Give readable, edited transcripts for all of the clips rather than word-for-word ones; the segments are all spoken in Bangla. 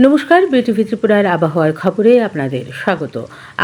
নমস্কার, বিটিভি ত্রিপুরার আবহাওয়ার খবরে আপনাদের স্বাগত।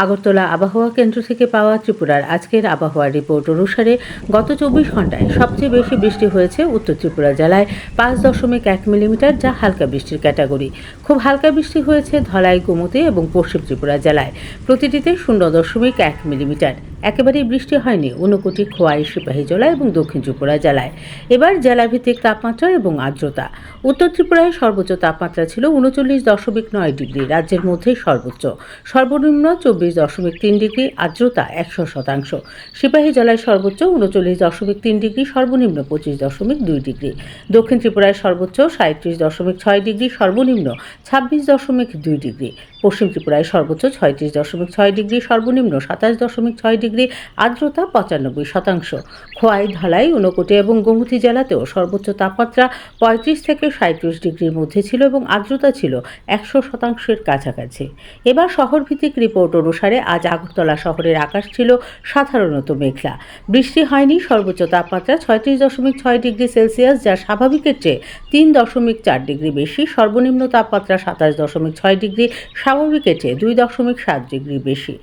আগরতলা আবহাওয়া কেন্দ্র থেকে পাওয়া ত্রিপুরার আজকের আবহাওয়ার রিপোর্ট অনুসারে গত 24 ঘন্টায় সবচেয়ে বেশি বৃষ্টি হয়েছে উত্তর ত্রিপুরা জেলায় 5.1 মিলিমিটার, যা হালকা বৃষ্টির ক্যাটাগরি। খুব হালকা বৃষ্টি হয়েছে ধলাই, গোমতী এবং পশ্চিম ত্রিপুরা জেলায়, প্রতিটিতে 0.1 মিলিমিটার। একেবারেই বৃষ্টি হয়নি ঊনকোটি, খোয়াই, সিপাহীজলা এবং দক্ষিণ ত্রিপুরা জেলায়। এবার জেলাভিত্তিক তাপমাত্রা এবং আর্দ্রতা। উত্তর ত্রিপুরায় সর্বোচ্চ তাপমাত্রা ছিল 39.9 ডিগ্রি, রাজ্যের মধ্যে সর্বোচ্চ। সর্বনিম্ন 24.3 ডিগ্রি, আর্দ্রতা 100%। সিপাহীজলায় সর্বোচ্চ 39.3 ডিগ্রি, সর্বনিম্ন 25.2 ডিগ্রি। দক্ষিণ ত্রিপুরায় সর্বোচ্চ 37.6 ডিগ্রি, সর্বনিম্ন 26.2 ডিগ্রি। পশ্চিম ত্রিপুরায় সর্বোচ্চ 36.6 ডিগ্রি, সর্বনিম্ন 27.6 ডিগ্রি, আর্দ্রতা 95%। খোয়াই, ধলাই, ঊনকোটি এবং গোমতী জেলাতেও সর্বোচ্চ তাপমাত্রা 35 থেকে 37 ডিগ্রির মধ্যে ছিল এবং আর্দ্রতা ছিল 100%-এর কাছাকাছি। এবার শহরভিত্তিক রিপোর্ট অনুসারে আজ আগরতলা শহরের আকাশ ছিল সাধারণত মেঘলা। বৃষ্টি হয়নি। সর্বোচ্চ তাপমাত্রা 36.6 ডিগ্রি সেলসিয়াস, যা স্বাভাবিকের চেয়ে 3.4 ডিগ্রি বেশি। সর্বনিম্ন তাপমাত্রা 27.6 ডিগ্রি, স্বাভাবিকের চেয়ে 2.7 ডিগ্রি বেশি।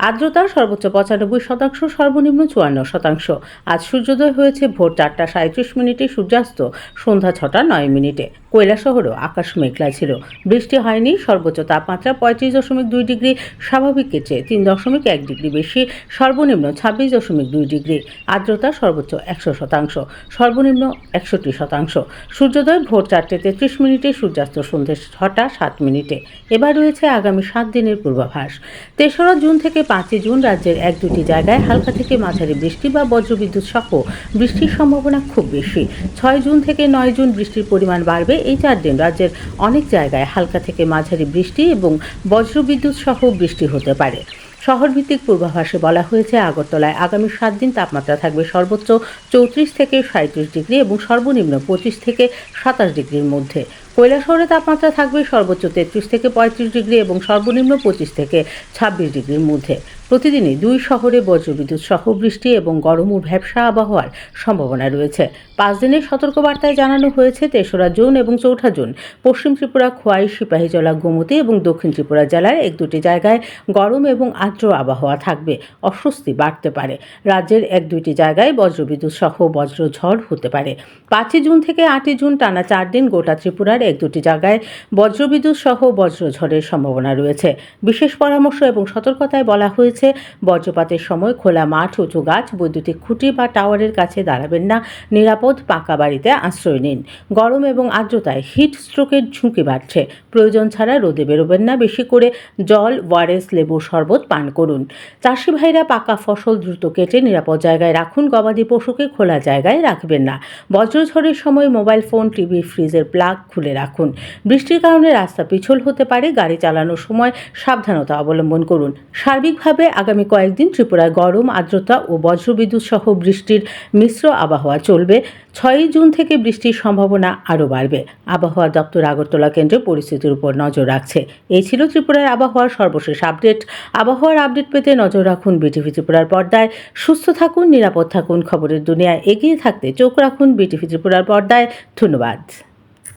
আর্দ্রতা সর্বোচ্চ 95%, সর্বনিম্ন 54%। আজ সূর্যোদয় হয়েছে ভোর 4:37, সূর্যাস্ত সন্ধ্যা 6:09। কৈলাসহরেও আকাশ মেঘলা ছিল, বৃষ্টি হয়নি। সর্বোচ্চ তাপমাত্রা 35.2 ডিগ্রি, স্বাভাবিকের চেয়ে 3.1 ডিগ্রি বেশি। সর্বনিম্ন 26.2 ডিগ্রি। আর্দ্রতা সর্বোচ্চ 100%, সর্বনিম্ন 61%। সূর্যোদয় ভোর 4:33, সূর্যাস্ত সন্ধ্যে 6:07। এবার রয়েছে আগামী 7 দিনের পূর্বাভাস। 3রা জুন থেকে 5ই জুন রাজ্যের 1-2টি জায়গায় হালকা থেকে মাঝারি বৃষ্টি বা বজ্রবিদ্যুৎ সহ বৃষ্টির সম্ভাবনা খুব বেশি। 6 জুন থেকে 9 জুন বৃষ্টির পরিমাণ বাড়বে। এই 4 দিন রাজ্যের অনেক জায়গায় হালকা থেকে মাঝারি বৃষ্টি এবং বজ্রবিদ্যুৎ সহ বৃষ্টি হতে পারে। শহরভিত্তিক পূর্বাভাসে বলা হয়েছে, আগরতলায় আগামী 7 দিন তাপমাত্রা থাকবে সর্বোচ্চ 34 থেকে 37 ডিগ্রি এবং সর্বনিম্ন 25 থেকে 27 ডিগ্রির মধ্যে। কৈলাসহরে তাপমাত্রা থাকবে সর্বোচ্চ 33 থেকে 35 ডিগ্রি এবং সর্বনিম্ন 25 থেকে 26 ডিগ্রির মধ্যে। প্রতিদিনই 2 শহরে বজ্রবিদ্যুৎ সহ বৃষ্টি এবং গরম ও ভ্যাপসা আবহাওয়ার সম্ভাবনা রয়েছে। 5 দিনের সতর্কবার্তায় জানানো হয়েছে, 3রা জুন এবং 4ঠা জুন পশ্চিম ত্রিপুরা, খোয়াই, সিপাহীজলা, গোমতী এবং দক্ষিণ ত্রিপুরা জেলার 1-2টি জায়গায় গরম এবং আর্দ্র আবহাওয়া থাকবে। অস্বস্তি বাড়তে পারে। রাজ্যের 1-2টি জায়গায় বজ্রবিদ্যুৎ সহ বজ্রঝড় হতে পারে। 5ই জুন থেকে 8ই জুন টানা 4 দিন গোটা ত্রিপুরার 1-2টি জায়গায় বজ্রবিদ্যুৎ সহ বজ্রঝড়ের সম্ভাবনা রয়েছে। বিশেষ পরামর্শ এবং সতর্কতায় বলা হয়েছে, বজ্রপাতের সময় খোলা মাঠ, উঁচু গাছ, বৈদ্যুতিক খুঁটি বা টাওয়ারের কাছে দাঁড়াবেন না। নিরাপদ পাকা বাড়িতে আশ্রয় নিন। গরম এবং আর্দ্রতায় হিট স্ট্রোকের ঝুঁকি বাড়ছে। প্রয়োজন ছাড়া রোদে বেরোবেন না। বেশি করে জল, ওআরএস, লেবুর শরবত পান করুন। চাষি ভাইরা পাকা ফসল দ্রুত কেটে নিরাপদ জায়গায় রাখুন। গবাদি পশুকে খোলা জায়গায় রাখবেন না। বজ্রঝড়ের সময় মোবাইল ফোন, টিভি, ফ্রিজের প্লাগ খুলে রাখুন। বৃষ্টির কারণে রাস্তা পিছল হতে পারে। গাড়ি চালানোর সময় সাবধানতা অবলম্বন করুন। সার্বিকভাবে আগামী কয়েকদিন ত্রিপুরায় গরম, আর্দ্রতা ও বজ্রবিদ্যুৎ সহ বৃষ্টির মিশ্র আবহাওয়া চলবে। 6ই জুন থেকে বৃষ্টির সম্ভাবনা আরও বাড়বে। আবহাওয়া দপ্তর আগরতলা কেন্দ্রে পরিস্থিতির উপর নজর রাখছে। এই ছিল ত্রিপুরার আবহাওয়ার সর্বশেষ আপডেট। আবহাওয়ার আপডেট পেতে নজর রাখুন বিটিভি ত্রিপুরার পর্দায়। সুস্থ থাকুন, নিরাপদ থাকুন। খবরের দুনিয়ায় এগিয়ে থাকতে চোখ রাখুন বিটিভি ত্রিপুরার পর্দায়। ধন্যবাদ।